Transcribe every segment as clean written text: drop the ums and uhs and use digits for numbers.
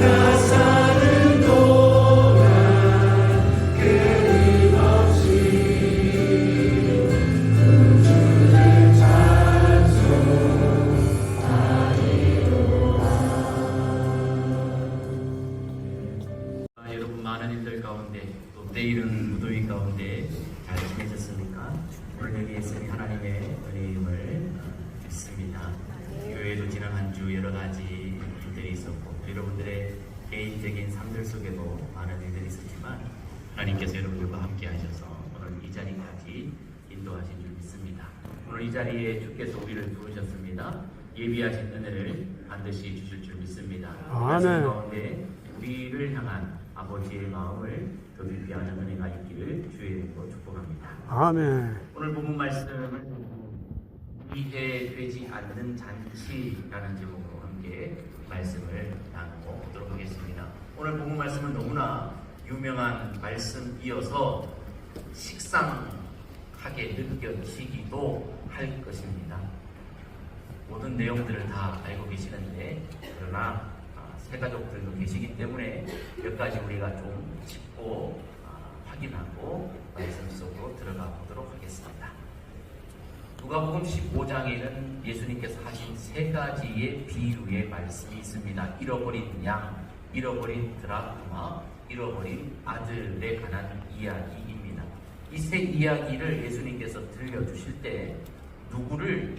나사 많은 일들 가운데 또 내일은 무더위 가운데 잘 지내셨습니까? 오늘 여기 있으니 하나님의 은혜임을 믿습니다. 교회도 지난 한 주 여러 가지 일들이 있었고 여러분들의 개인적인 삶들 속에도 많은 일들이 있었지만 하나님께서 여러분들과 함께 하셔서 오늘 이 자리까지 인도하신 줄 믿습니다. 오늘 이 자리에 주께서 우리를 부르셨습니다. 예비하신 은혜를 반드시 주실 줄 믿습니다. 아멘. 가운데 우리를 향한 아버지의 마음을 더 깊이 아는 은혜가 있기를 주의 이름으로 축복합니다. 아멘. 오늘 본문 말씀을 이해되지 않는 잔치라는 제목으로 함께 말씀을 나누고 보도록 하겠습니다. 오늘 본문 말씀은 너무나 유명한 말씀이어서 식상하게 느껴지기도 할 것입니다. 모든 내용들을 다 알고 계시는데 그러나 새가족들도 계시기 때문에 몇 가지 우리가 좀 짚고 확인하고 말씀 속으로 들어가 보도록 하겠습니다. 누가복음 15장에는 예수님께서 하신 세 가지의 비유의 말씀이 있습니다. 잃어버린 양, 잃어버린 드라크마, 잃어버린 아들에 관한 이야기입니다. 이 세 이야기를 예수님께서 들려주실 때 누구를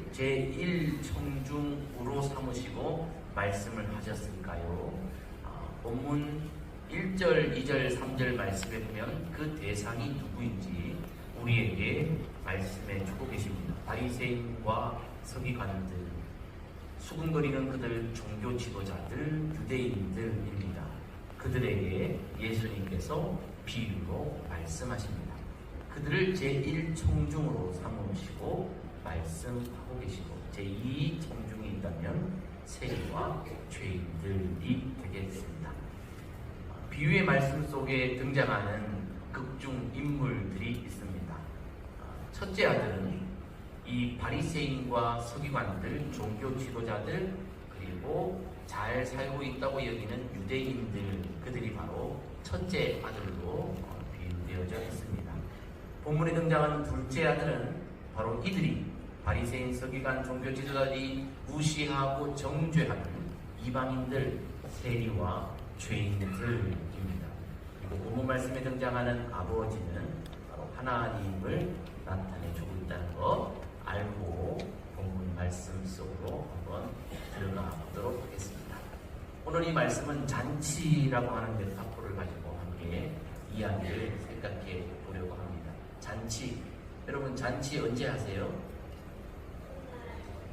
제1청중으로 삼으시고 말씀을 하셨을까요? 본문 1절, 2절, 3절 말씀에 보면 그 대상이 누구인지 우리에게 말씀해 주고 계십니다. 바리새인과 서기관들, 수군거리는 그들 종교 지도자들, 유대인들입니다. 그들에게 예수님께서 비유로 말씀하십니다. 그들을 제1청중으로 삼으시고 말씀하고 계시고 제2청중이 있다면 세리와 죄인들이 되겠습니다. 비유의 말씀 속에 등장하는 극중 인물들이 있습니다. 첫째 아들은 이 바리새인과 서기관들, 종교 지도자들 그리고 잘 살고 있다고 여기는 유대인들, 그들이 바로 첫째 아들로 비유되어져 있습니다. 본문에 등장하는 둘째 아들은 바로 이들이 바리새인, 서기관, 종교 지도자들이 무시하고 정죄하는 이방인들, 세리와 죄인들입니다. 그리고 본문 말씀에 등장하는 아버지는 바로 하나님을 나타내주고 있다는 것 알고 본문 말씀 속으로 한번 들어가 보도록 하겠습니다. 오늘 이 말씀은 잔치라고 하는 메타포를 가지고 함께 이야기를 생각해 보려고 합니다. 잔치, 여러분 잔치 언제 하세요?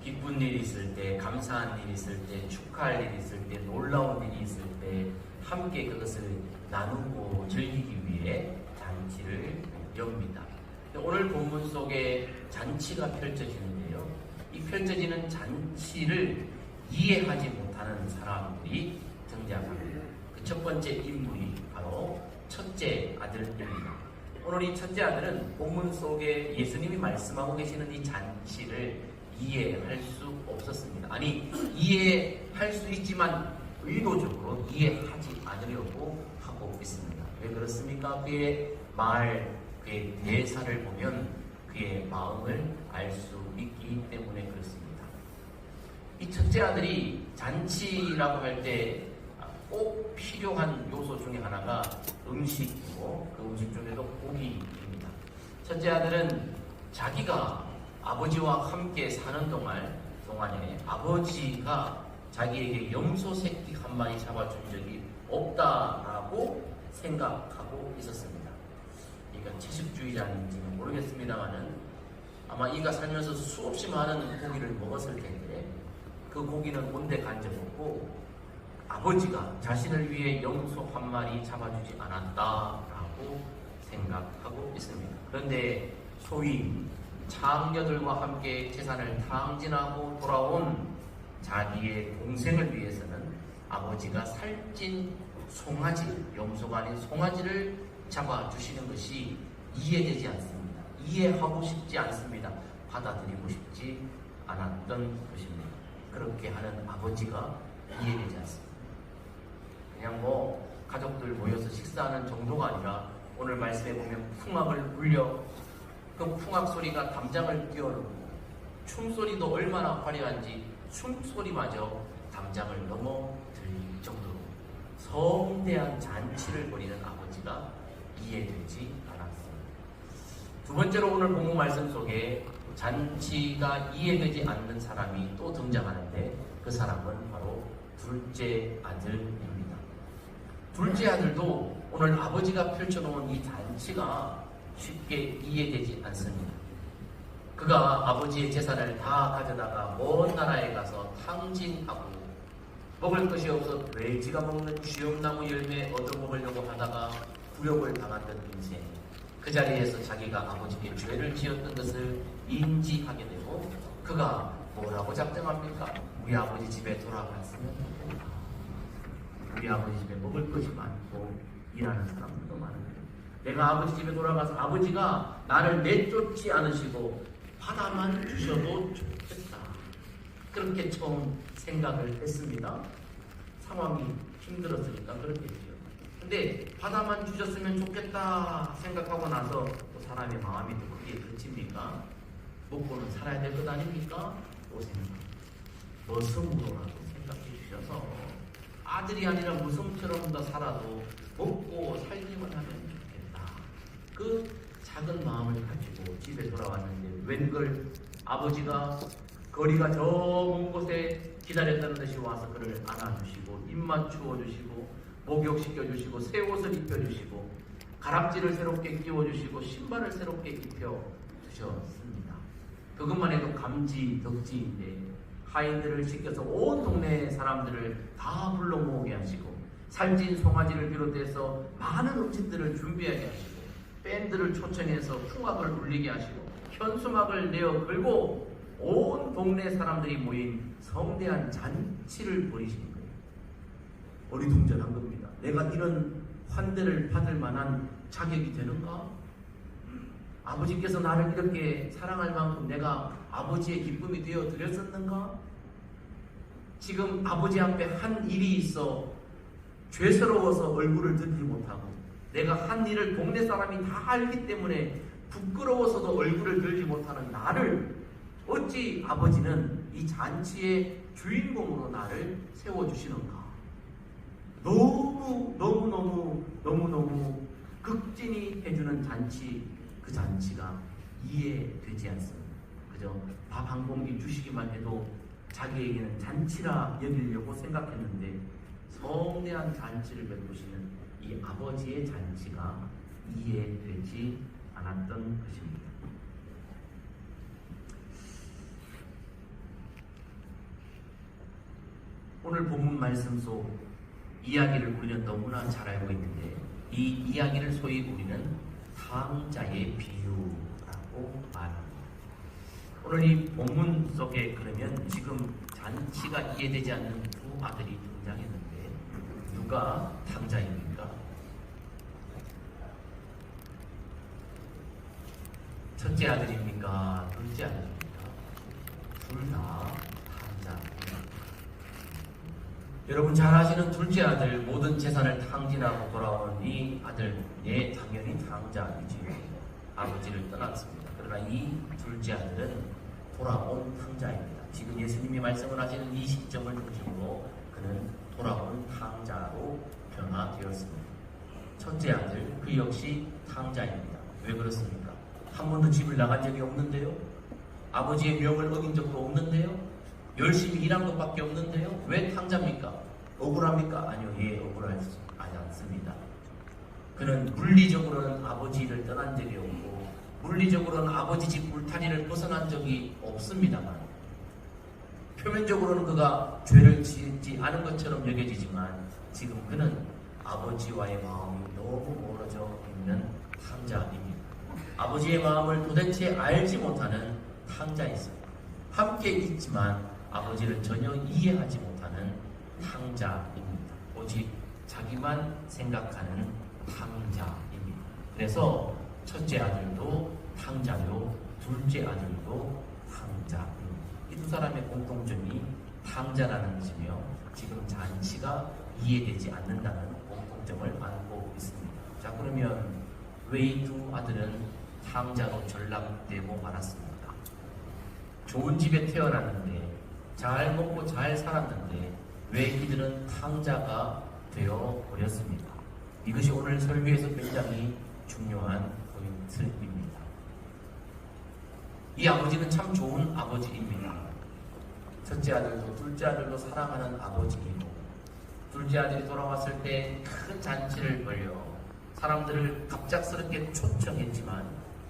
기쁜 일이 있을 때, 감사한 일이 있을 때, 축하할 일이 있을 때, 놀라운 일이 있을 때 함께 그것을 나누고 즐기기 위해 잔치를 엽니다. 오늘 본문 속에 잔치가 펼쳐지는데요. 이 펼쳐지는 잔치를 이해하지 못하는 사람들이 등장합니다. 그 첫 번째 인물이 바로 첫째 아들입니다. 오늘 이 첫째 아들은 본문 속에 예수님이 말씀하고 계시는 이 잔치를 이해할 수 없었습니다. 아니, 이해할 수 있지만 의도적으로 이해하지 않으려고 하고 있습니다. 왜 그렇습니까? 그의 말, 그의 대사를 보면 그의 마음을 알 수 있기 때문에 그렇습니다. 이 첫째 아들이 잔치라고 할 때 꼭 필요한 요소 중에 하나가 음식이고 그 음식 중에도 고기입니다. 첫째 아들은 자기가 아버지와 함께 사는 동안에 아버지가 자기에게 염소 새끼 한 마리 잡아준 적이 없다라고 생각하고 있었습니다. 그러니까 채식주의자인지는 모르겠습니다만은 아마 이가 살면서 수없이 많은 고기를 먹었을 텐데 그 고기는 온데 간적 없고 아버지가 자신을 위해 염소 한 마리 잡아주지 않았다라고 생각하고 있습니다. 그런데 소위 장녀들과 함께 재산을 탕진하고 돌아온 자기의 동생을 위해서는 아버지가 살찐 송아지, 염소가 아닌 송아지를 잡아주시는 것이 이해되지 않습니다. 이해하고 싶지 않습니다. 받아들이고 싶지 않았던 것입니다. 그렇게 하는 아버지가 이해되지 않습니다. 그냥 가족들 모여서 식사하는 정도가 아니라 오늘 말씀에 보면 풍악을 울려 그 풍악 소리가 담장을 뛰어넘고 춤소리도 얼마나 화려한지 춤소리마저 담장을 넘어 들릴 정도로 성대한 잔치를 벌이는 아버지가 이해되지 않았습니다. 두 번째로 오늘 본문 말씀 속에 잔치가 이해되지 않는 사람이 또 등장하는데 그 사람은 바로 둘째 아들입니다. 둘째 아들도 오늘 아버지가 펼쳐놓은 이 잔치가 쉽게 이해되지 않습니다. 그가 아버지의 재산을 다 가져다가 먼 나라에 가서 탕진하고 먹을 것이 없어 돼지가 먹는 쥐엄나무 열매 얻어먹으려고 하다가 굴욕을 당했던 인생, 그 자리에서 자기가 아버지께 죄를 지었던 것을 인지하게 되고 그가 뭐라고 작정합니까? 우리 아버지 집에 돌아갔으면 좋겠다. 우리 아버지 집에 먹을 것이 많고 일하는 사람들도 많은데 내가 아버지 집에 돌아가서 아버지가 나를 내쫓지 않으시고 하나만 주셔도 좋겠다. 그렇게 처음 생각을 했습니다. 상황이 힘들었으니까 그렇겠죠. 근데 바다만 주셨으면 좋겠다 생각하고 나서 또 사람의 마음이 또 크게 그칩니까? 먹고는 살아야 될 것 아닙니까? 또 생각. 머슴으로라도 생각해 주셔서 아들이 아니라 머슴처럼 더 살아도 먹고 살기만 하면 좋겠다. 그 작은 마음을 가지고 집에 돌아왔는데 웬걸 아버지가 거리가 저 먼 곳에 기다렸다는 듯이 와서 그를 안아주시고 입맛 추워주시고 목욕시켜주시고 새 옷을 입혀주시고 가락지를 새롭게 끼워주시고 신발을 새롭게 입혀주셨습니다. 그것만 해도 감지 덕지인데 하인들을 시켜서 온 동네 사람들을 다 불러 모으게 하시고 살찐 송아지를 비롯해서 많은 음식들을 준비하게 하시고 밴드를 초청해서 풍악을 울리게 하시고 현수막을 내어 걸고 온 동네 사람들이 모인 성대한 잔치를 벌이시는 거예요. 어리둥절한 겁니다. 내가 이런 환대를 받을 만한 자격이 되는가? 아버지께서 나를 이렇게 사랑할 만큼 내가 아버지의 기쁨이 되어 드렸었는가? 지금 아버지 앞에 한 일이 있어 죄스러워서 얼굴을 들지 못하고 내가 한 일을 동네 사람이 다 알기 때문에 부끄러워서도 얼굴을 들지 못하는 나를 어찌 아버지는 이 잔치의 주인공으로 나를 세워주시는가? 너무너무 극진히 해주는 잔치, 그 잔치가 이해되지 않습니다. 그저 밥 한 공기 주시기만 해도 자기에게는 잔치라 여기려고 생각했는데 성대한 잔치를 베푸시는 이 아버지의 잔치가 이해되지 않았던 것입니다. 오늘 본문 말씀 속 이야기를 우리는 너무나 잘 알고 있는데 이 이야기를 소위 우리는 탕자의 비유라고 말합니다. 오늘 이 본문 속에 그러면 지금 잔치가 이해되지 않는 두 아들이 등장했는데 누가 탕자입니까? 첫째 아들입니까? 둘째 아들입니까? 둘 다 탕자입니다. 여러분 잘 아시는 둘째 아들, 모든 재산을 탕진하고 돌아온 이 아들, 당연히 탕자이지. 아버지를 떠났습니다. 그러나 이 둘째 아들은 돌아온 탕자입니다. 지금 예수님이 말씀을 하시는 이 시점을 중심으로 그는 돌아온 탕자로 변화되었습니다. 첫째 아들, 그 역시 탕자입니다. 왜 그렇습니까? 한 번도 집을 나간 적이 없는데요. 아버지의 명을 어긴 적도 없는데요. 열심히 일한 것밖에 없는데요. 왜 탕자입니까? 억울합니까? 아니요. 억울하지 않습니다. 그는 물리적으로는 아버지를 떠난 적이 없고 물리적으로는 아버지 집 울타리를 벗어난 적이 없습니다만 표면적으로는 그가 죄를 짓지 않은 것처럼 여겨지지만 지금 그는 아버지와의 마음이 너무 멀어져 있는 탕자입니다. 아버지의 마음을 도대체 알지 못하는 탕자였습니다. 함께 있지만 아버지를 전혀 이해하지 못하는 탕자입니다. 오직 자기만 생각하는 탕자입니다. 그래서 첫째 아들도 탕자요, 둘째 아들도 탕자입니다. 이 두 사람의 공통점이 탕자라는 것이며 지금 잔치가 이해되지 않는다는 공통점을 안고 있습니다. 자, 그러면 왜 이 두 아들은 탕자로 전락되고 말았습니까? 좋은 집에 태어났는데 잘 먹고 잘 살았는데 왜 이들은 탕자가 되어 버렸습니다. 이것이 오늘 설교에서 굉장히 중요한 포인트입니다. 이 아버지는 참 좋은 아버지입니다. 첫째 아들도 둘째 아들도 사랑하는 아버지이고, 둘째 아들이 돌아왔을 때 큰 잔치를 벌여 사람들을 갑작스럽게 초청했지만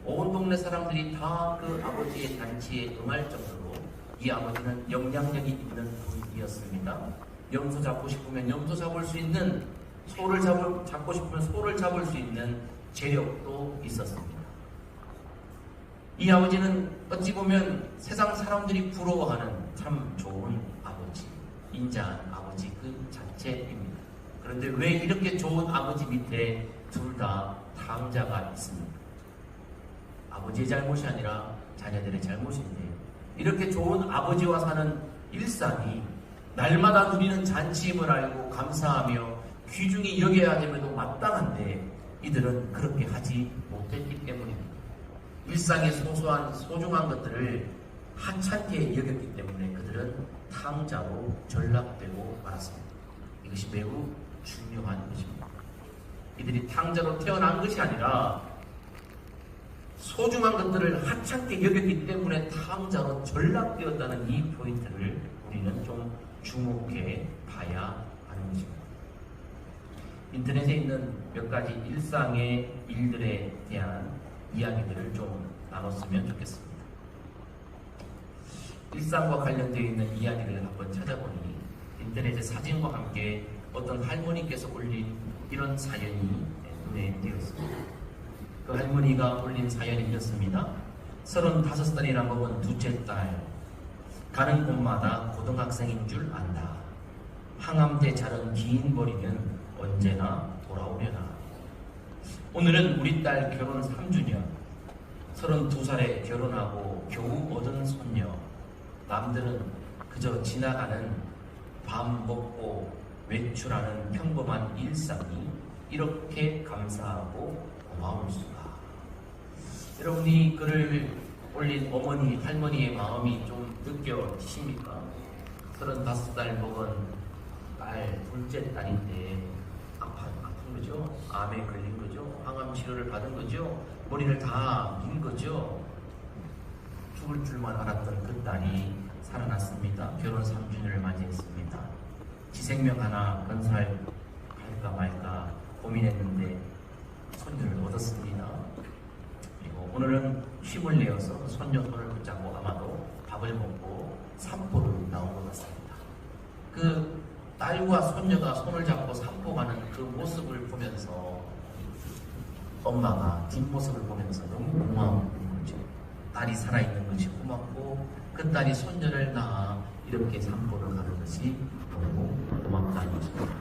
온 동네 사람들이 다 그 아버지의 잔치에 응할 정도로 이 아버지는 영향력이 있는 분이었습니다. 염소 잡고 싶으면 염소 잡을 수 있는, 소를 잡고 싶으면 소를 잡을 수 있는 재력도 있었습니다. 이 아버지는 어찌 보면 세상 사람들이 부러워하는 참 좋은 아버지, 인자한 아버지 그 자체입니다. 그런데 왜 이렇게 좋은 아버지 밑에 둘 다 탕자가 있습니까? 아버지의 잘못이 아니라 자녀들의 잘못인데, 이렇게 좋은 아버지와 사는 일상이 날마다 누리는 잔치임을 알고 감사하며 귀중히 여겨야 됨에도 마땅한데 이들은 그렇게 하지 못했기 때문입니다. 일상의 소소한 소중한 것들을 하찮게 여겼기 때문에 그들은 탕자로 전락되고 말았습니다. 이것이 매우 중요한 것입니다. 이들이 탕자로 태어난 것이 아니라 소중한 것들을 하찮게 여겼기 때문에 탕자로 전락되었다는 이 포인트를 우리는 좀 주목해 봐야 하는 것입니다. 인터넷에 있는 몇 가지 일상의 일들에 대한 이야기들을 좀 나눴으면 좋겠습니다. 일상과 관련되어 있는 이야기를 한번 찾아보니 인터넷의 사진과 함께 어떤 할머니께서 올린 이런 사연이 눈에 띄었습니다. 그 할머니가 올린 사연이 이렇습니다. 35살이나 먹은 둘째 딸, 가는 곳마다 고등학생인 줄 안다. 항암 때 자른 긴 머리는 언제나 돌아오려나. 오늘은 우리 딸 결혼 3주년, 32살에 결혼하고 겨우 얻은 손녀. 남들은 그저 지나가는 밥 먹고 외출하는 평범한 일상이 이렇게 감사하고 고마울 수가. 여러분이 글을 올린 어머니, 할머니의 마음이 좀 느껴지십니까? 35살 먹은 딸, 둘째 딸인데 아픈 거죠? 암에 걸린 거죠? 항암 치료를 받은 거죠? 머리를 다 민 거죠? 죽을 줄만 알았던 그 딸이 살아났습니다. 결혼 3주년을 맞이했습니다. 지 생명 하나 건설할까 말까 고민했는데 손주를 얻었습니다. 그리고 오늘은 힘을 내어서 손녀 손을 붙잡고 아마도 밥을 먹고 산보를 나온 것 같습니다. 그 딸과 손녀가 손을 잡고 산보 가는 그 모습을 보면서 엄마가 뒷모습을 보면서 너무 고마운 거죠. 딸이 살아있는 것이 고맙고 그 딸이 손녀를 낳아 이렇게 산보를 가는 것이 너무 고맙다는 것입니다.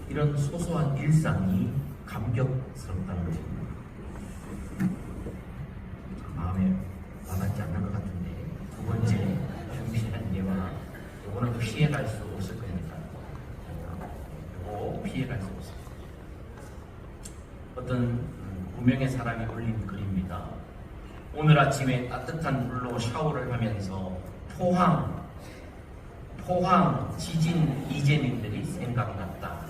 이런 소소한 일상이 감격스럽다는 것입니다. 마음에 와닿지 않는 것 같은데 두 번째 준비한 예와 이거는 피해갈 수 없을 겁니다. 이거 피해갈 수 없습니다. 어떤 무명의 사람이 올린 글입니다. 오늘 아침에 따뜻한 물로 샤워를 하면서 포항 지진 이재민들이 생각났다.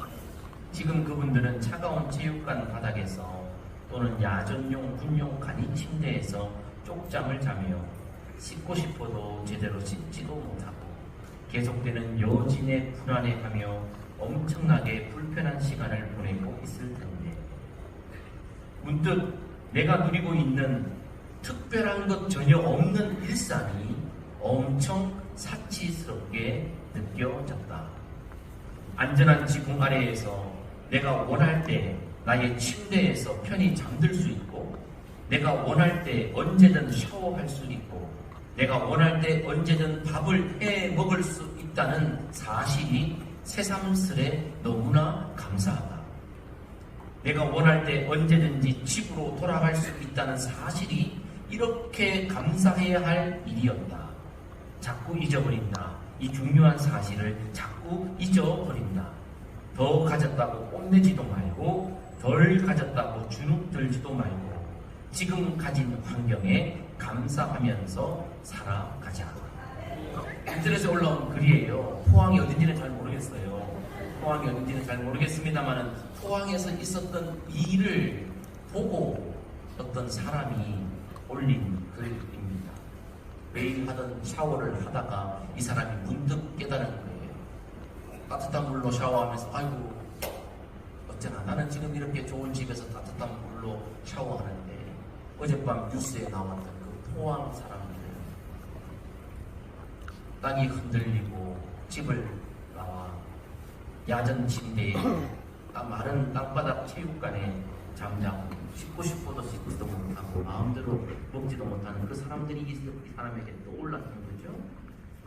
지금 그분들은 차가운 체육관 바닥에서 또는 야전용 군용 간이 침대에서 쪽잠을 자며 씻고 싶어도 제대로 씻지도 못하고 계속되는 여진의 불안해하며 엄청나게 불편한 시간을 보내고 있을 텐데 문득 내가 누리고 있는 특별한 것 전혀 없는 일상이 엄청 사치스럽게 느껴졌다. 안전한 지붕 아래에서 내가 원할 때 나의 침대에서 편히 잠들 수 있고, 내가 원할 때 언제든 샤워할 수 있고, 내가 원할 때 언제든 밥을 해 먹을 수 있다는 사실이 새삼스레 너무나 감사하다. 내가 원할 때 언제든지 집으로 돌아갈 수 있다는 사실이 이렇게 감사해야 할 일이었다. 자꾸 잊어버린다. 이 중요한 사실을 자꾸 잊어버린다. 더 가졌다고 뽐내지도 말고 덜 가졌다고 주눅 들지도 말고 지금 가진 환경에 감사하면서 살아가자. 인터넷에 올라온 글이에요. 포항이 어딘지는 잘 모르겠어요. 포항이 어딘지는 잘 모르겠습니다만 포항에서 있었던 일을 보고 어떤 사람이 올린 글입니다. 매일 하던 샤워를 하다가 이 사람이 문득 깨달은 거예요. 따뜻한 물로 샤워하면서 아이고 어쩌나 나는 지금 이렇게 좋은 집에서 따뜻한 물로 샤워하는데 어젯밤 뉴스에 나왔던 그 포항 사람들 땅이 흔들리고 집을 나와 야전 침대에 마른 땅바닥 체육관에 잠자고 씻고 싶어도 씻지도 못하고 마음대로 먹지도 못하는 그 사람들이 이 사람에게 떠올랐던 거죠.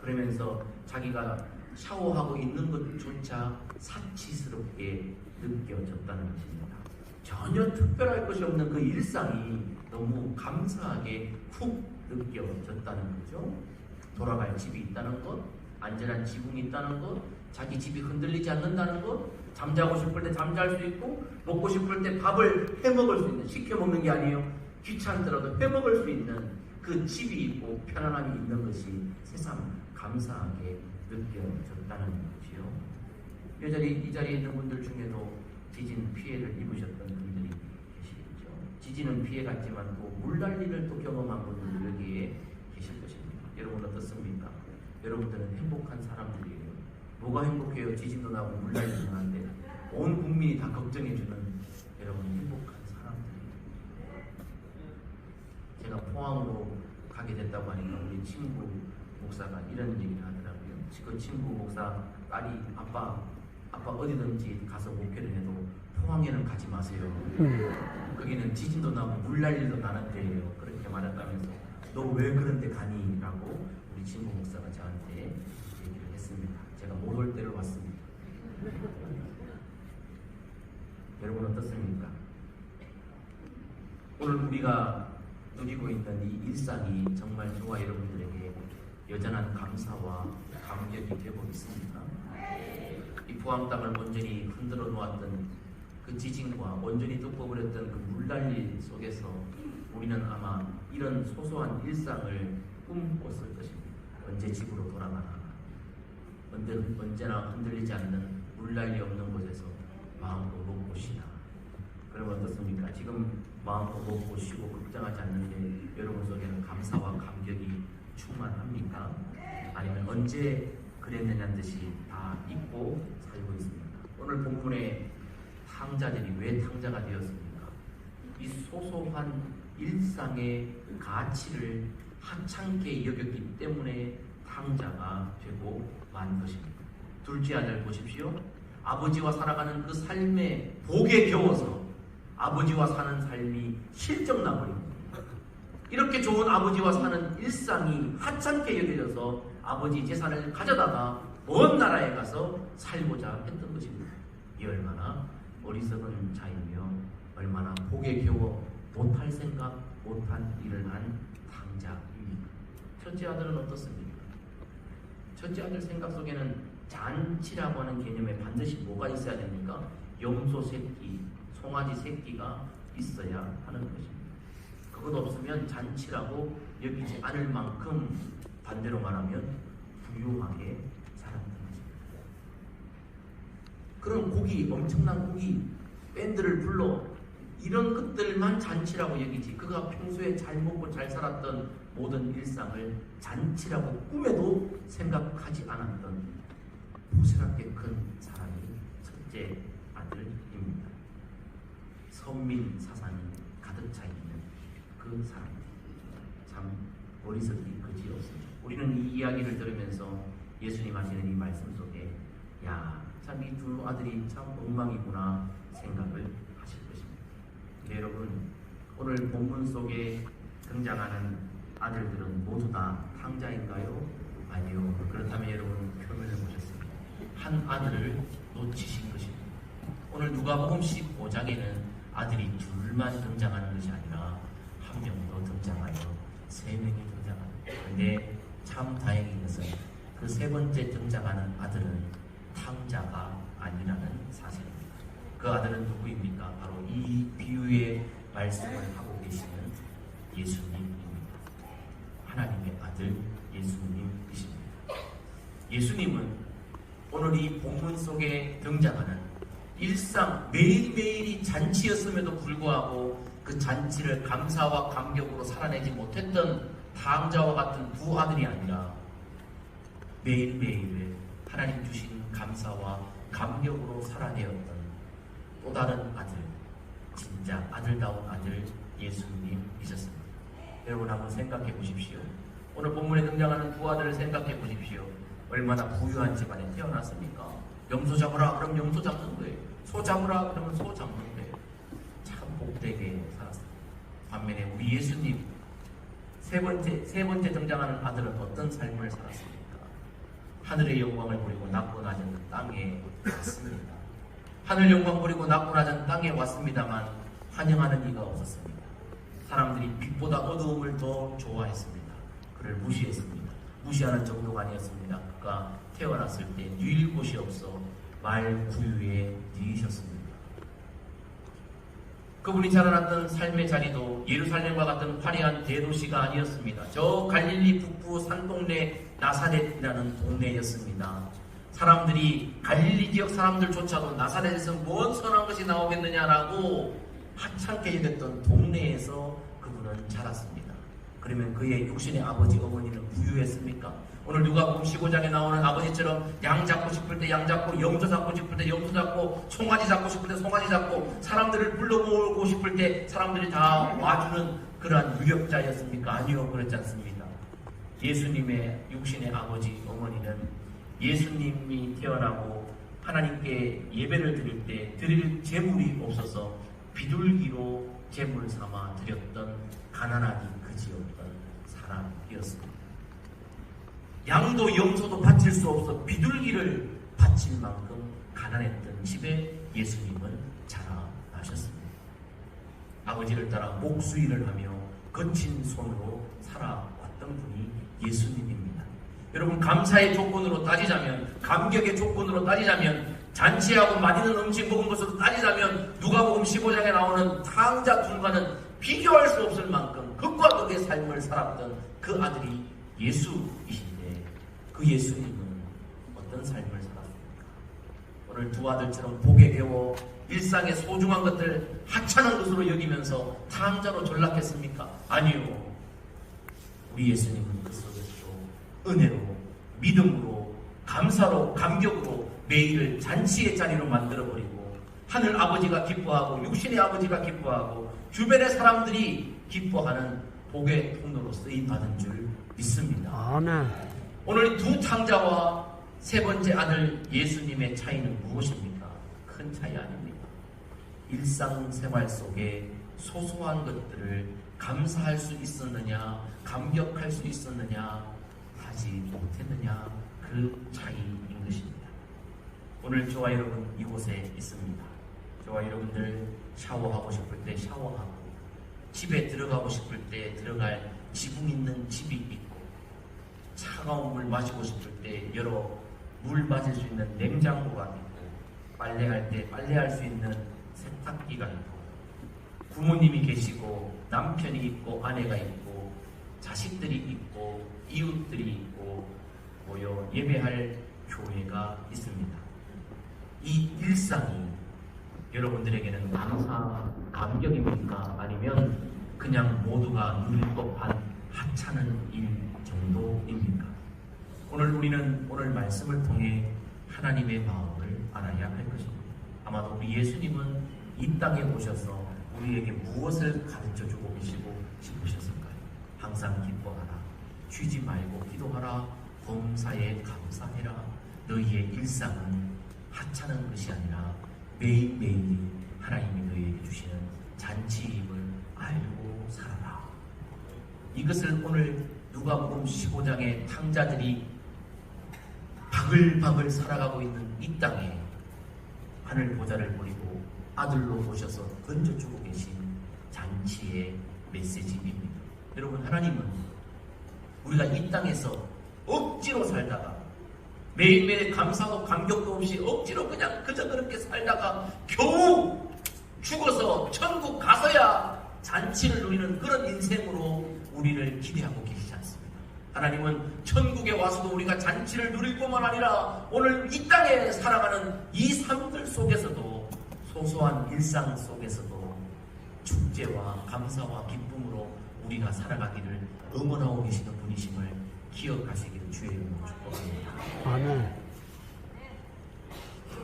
그러면서 자기가 샤워하고 있는 것조차 사치스럽게 느껴졌다는 것입니다. 전혀 특별할 것이 없는 그 일상이 너무 감사하게 훅 느껴졌다는 거죠. 돌아갈 집이 있다는 것, 안전한 지붕이 있다는 것, 자기 집이 흔들리지 않는다는 것, 잠자고 싶을 때 잠잘 수 있고 먹고 싶을 때 밥을 해먹을 수 있는, 시켜 먹는 게 아니에요. 귀찮더라도 해먹을 수 있는 그 집이 있고 편안함이 있는 것이 새삼 감사하게 느껴졌다는 것이요. 이 자리에 있는 분들 중에도 지진 피해를 입으셨던 분들이 계시겠죠. 지진은 피해갔지만 또 물난리를 또 경험한 분들이 여기에 계실 것입니다. 여러분 어떻습니까? 여러분들은 행복한 사람들이에요. 뭐가 행복해요? 지진도 나고 물난리도 나는데 온 국민이 다 걱정해주는 여러분 행복한 사람들이에요. 제가 포항으로 가게 됐다고 하니까 우리 친구 목사가 이런 얘기를 하더라고요. 그 친구 목사 딸이 아빠 어디든지 가서 목회를 해도 포항에는 가지 마세요. 거기는 지진도 나고 물난리도 나는데요. 그렇게 말했다면서 너 왜 그런 데 가니? 라고 우리 친구 목사가 저한테 얘기를 했습니다. 제가 못 올 때를 왔습니다. 여러분 어떻습니까? 오늘 우리가 누리고 있는 이 일상이 정말 저와 여러분들에게 여전한 감사와 감격이 되고 있습니다. 이 포항 땅을 온전히 흔들어 놓았던 그 지진과 온전히 덮어버렸던 그 물난리 속에서 우리는 아마 이런 소소한 일상을 꿈꿨을 것입니다. 언제 집으로 돌아가나, 언제나 흔들리지 않는 물난리 없는 곳에서 마음껏 먹고 쉬나. 그러면 어떻습니까? 지금 마음껏 먹고 쉬고 걱정하지 않는데 여러분 속에는 감사와 감격이 충만합니까? 아니면 언제 그랬느냐는 듯이 다 잊고 살고 있습니다. 오늘 본문에 탕자들이 왜 탕자가 되었습니까? 이 소소한 일상의 가치를 하찮게 여겼기 때문에 탕자가 되고 만 것입니다. 둘째 아들 보십시오. 아버지와 살아가는 그 삶의 복에 겨워서 아버지와 사는 삶이 실정나버립니다. 이렇게 좋은 아버지와 사는 일상이 하찮게 여겨져서 아버지 재산을 가져다가 먼 나라에 가서 살고자 했던 것입니다. 이 얼마나 어리석은 자이며 얼마나 복에 겨워 못할 생각, 못한 일을 한 탕자입니다. 첫째 아들은 어떻습니까? 첫째 아들 생각 속에는 잔치라고 하는 개념에 반드시 뭐가 있어야 됩니까? 염소 새끼, 송아지 새끼가 있어야 하는 것입니다. 그것 없으면 잔치라고 여기지 않을 만큼 반대로 말하면 부유하게 살았던 것입니다. 그런 고기, 엄청난 고기, 밴드를 불러 이런 것들만 잔치라고 여기지 그가 평소에 잘 먹고 잘 살았던 모든 일상을 잔치라고 꿈에도 생각하지 않았던 보스럽게 큰 사람이 첫째 아들입니다. 선민 사상이 가득 차 있는 그 사람들. 참 어리석기 그지없습니다. 우리는 이 이야기를 들으면서 예수님 하시는 이 말씀 속에 참 이 두 아들이 참 엉망이구나 생각을 하실 것입니다. 네, 여러분 오늘 본문 속에 등장하는 아들들은 모두 다 탕자인가요? 아니요. 그렇다면 여러분 표면을 보셨습니다. 한 아들을 놓치신 것입니다. 오늘 누가복음 15장에는 아들이 둘만 등장하는 것이 아니라 한 명 더 등장하여 세 명이 등장합니다. 그런데 참 다행인 것은 그 세 번째 등장하는 아들은 탕자가 아니라는 사실입니다. 그 아들은 누구입니까? 바로 이 비유의 말씀을 하고 계시는 예수님입니다. 하나님의 아들 예수님이십니다. 예수님은 오늘 오늘 이 본문 속에 등장하는 일상 매일매일이 잔치였음에도 불구하고 그 잔치를 감사와 감격으로 살아내지 못했던 탕자와 같은 두 아들이 아니라 매일매일 하나님 주신 감사와 감격으로 살아내었던 또 다른 아들, 진짜 아들다운 아들 예수님이셨습니다. 여러분 한번 생각해 보십시오. 오늘 본문에 등장하는 두 아들을 생각해 보십시오. 얼마나 부유한 집안에 태어났습니까? 염소 잡으라 그럼 염소 잡는 거예요. 소 잡으라 그러면 소 잡는 거예요. 참 복되게 살았습니다. 반면에 우리 예수님 세 번째 등장하는 아들은 어떤 삶을 살았습니까? 하늘의 영광을 버리고 낮고 낮은 땅에 왔습니다. 하늘 영광 버리고 낮고 낮은 땅에 왔습니다만 환영하는 이가 없었습니다. 사람들이 빛보다 어두움을 더 좋아했습니다. 그를 무시했습니다. 무시하는 정도가 아니었습니다. 그가 태어났을 때 누일 곳이 없어 말 구유에 누이셨습니다. 그분이 자라났던 삶의 자리도 예루살렘과 같은 화려한 대도시가 아니었습니다. 저 갈릴리 북부 산동네 나사렛이라는 동네였습니다. 사람들이 갈릴리 지역 사람들조차도 나사렛에서 뭔 선한 것이 나오겠느냐라고 하찮게 여겼던 동네에서 그분은 자랐습니다. 그러면 그의 육신의 아버지 어머니는 부유했습니까? 오늘 누가복음 15장에 나오는 아버지처럼 양 잡고 싶을 때 양 잡고 염소 잡고 싶을 때 염소 잡고 송아지 잡고 싶을 때 송아지 잡고 사람들을 불러모으고 싶을 때 사람들이 다 와주는 그러한 유력자였습니까? 아니요, 그렇지 않습니다. 예수님의 육신의 아버지 어머니는 예수님이 태어나고 하나님께 예배를 드릴 때 드릴 재물이 없어서 비둘기로 재물 삼아 드렸던 가난하니 그지없던 사람이었습니다. 양도 염소도 바칠 수 없어 비둘기를 바칠 만큼 가난했던 집에 예수님은 자라나셨습니다. 아버지를 따라 목수일을 하며 거친 손으로 살아왔던 분이 예수님입니다. 여러분, 감사의 조건으로 따지자면, 감격의 조건으로 따지자면, 잔치하고 맛있는 음식 먹은 것으로 따지자면 누가복음 15장에 나오는 탕자 둘과는 비교할 수 없을 만큼 극과 극의 삶을 살았던 그 아들이 예수이신데 그 예수님은 어떤 삶을 살았습니까? 오늘 두 아들처럼 복에 배워 일상의 소중한 것들 하찮은 것으로 여기면서 탕자로 전락했습니까? 아니요. 우리 예수님은 그 속에서도 은혜로, 믿음으로, 감사로, 감격으로 매일을 잔치의 자리로 만들어버리고 하늘 아버지가 기뻐하고 육신의 아버지가 기뻐하고 주변의 사람들이 기뻐하는 복의 통로로 쓰임받은 줄 믿습니다. 아멘. 오늘 두 탕자와 세 번째 아들 예수님의 차이는 무엇입니까? 큰 차이 아닙니다. 일상생활 속에 소소한 것들을 감사할 수 있었느냐, 감격할 수 있었느냐, 하지 못했느냐, 그 차이인 것입니다. 오늘 저와 여러분 이곳에 있습니다. 저와 여러분들 샤워하고 싶을 때 샤워하고, 집에 들어가고 싶을 때 들어갈 지붕 있는 집이 있고, 차가운 물 마시고 싶을 때 여러 물 마실 수 있는 냉장고가 있고, 빨래할 때 빨래할 수 있는 세탁기가 있고, 부모님이 계시고 남편이 있고 아내가 있고 자식들이 있고 이웃들이 있고 모여 예배할 교회가 있습니다. 이 일상이 여러분들에게는 감사, 감격입니까? 아니면 그냥 모두가 누릴 법한 하찮은 일 정도입니까? 오늘 우리는 오늘 말씀을 통해 하나님의 마음을 알아야 할 것입니다. 아마도 우리 예수님은 이 땅에 오셔서 우리에게 무엇을 가르쳐주고 계시고 싶으셨을까요? 항상 기뻐하라, 쉬지 말고 기도하라, 범사에 감사해라. 너희의 일상은 하찮은 것이 아니라 매일매일이 하나님이 너희에게 주시는 잔치임을 알고 살아라. 이것을 오늘 누가복음 15장의 탕자들이 바글바글 살아가고 있는 이 땅에 하늘 보좌를 버리고 아들로 오셔서 던져주고 계신 잔치의 메시지입니다. 여러분, 하나님은 우리가 이 땅에서 억지로 살다가 매일매일 감사도 감격도 없이 억지로 그냥 그저 그렇게 살다가 겨우 죽어서 천국 가서야 잔치를 누리는 그런 인생으로 우리를 기대하고 계시지 않습니다. 하나님은 천국에 와서도 우리가 잔치를 누릴 뿐만 아니라 오늘 이 땅에 살아가는 이 삶들 속에서도 소소한 일상 속에서도 축제와 감사와 기쁨으로 우리가 살아가기를 응원하고 계시는 분이심을 기억하시기를 주의 이름으로 축복합니다. 아멘.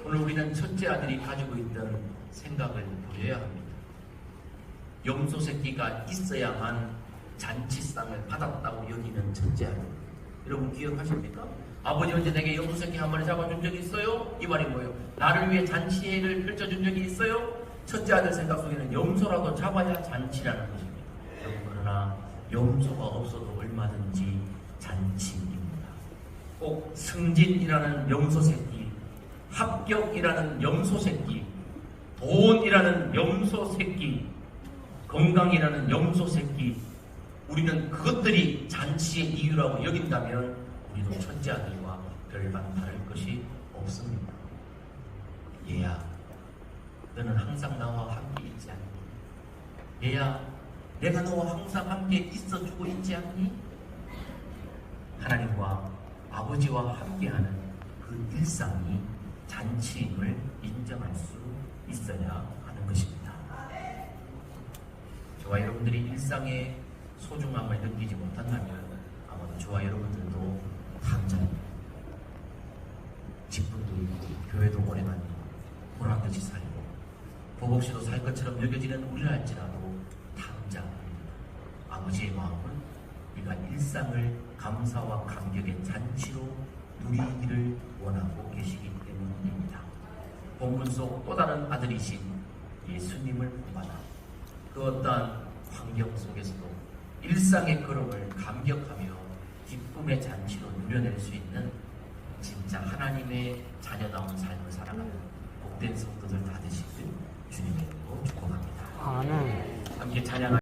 오늘 우리는 첫째 아들이 가지고 있던 생각을 버려야 합니다. 염소 새끼가 있어야만 잔치상을 받았다고 여기는 첫째 아들. 여러분 기억하십니까? 아버지 언제 내게 염소 새끼 한 마리 잡아준 적이 있어요? 이 말이 뭐예요? 나를 위해 잔치회를 펼쳐준 적이 있어요? 첫째 아들 생각 속에는 염소라도 잡아야 잔치라는 것입니다. 그러나 염소가 없어도 얼마든지 잔치입니다. 꼭 승진이라는 염소 새끼, 합격이라는 염소 새끼, 돈이라는 염소 새끼, 건강이라는 염소 새끼, 우리는 그것들이 잔치의 이유라고 여긴다면 우리도 첫째 아들과 별반 다를 것이 없습니다. 얘야, 너는 항상 나와 함께 있지 않니? 얘야, 내가 너와 항상 함께 있어주고 있지 않니? 하나님과 아버지와 함께하는 그 일상이 잔치임을 인정할 수 있어야 하는 것입니다. 저와 여러분들이 일상의 소중함을 느끼지 못한다면 아마도 저와 여러분들도 당장 직분도 있고 교회도 오래 다니고 보란듯이 살고 복 없이도 살 것처럼 여겨지는 우리를 할지라도 당장 아버지의 마음은 우리가 일상을 감사와 감격의 잔치로 누리기를 원하고 계시기 때문입니다. 본문 속 또 다른 아들이신 예수님을 본받아 그 어떠한 환경 속에서도 일상의 걸음을 감격하며 기쁨의 잔치로 누려낼 수 있는 진짜 하나님의 자녀다운 삶을 살아가는 복된 성도들 다 되시길 주님의 이름으로 축복합니다. 아멘. 함께 찬양하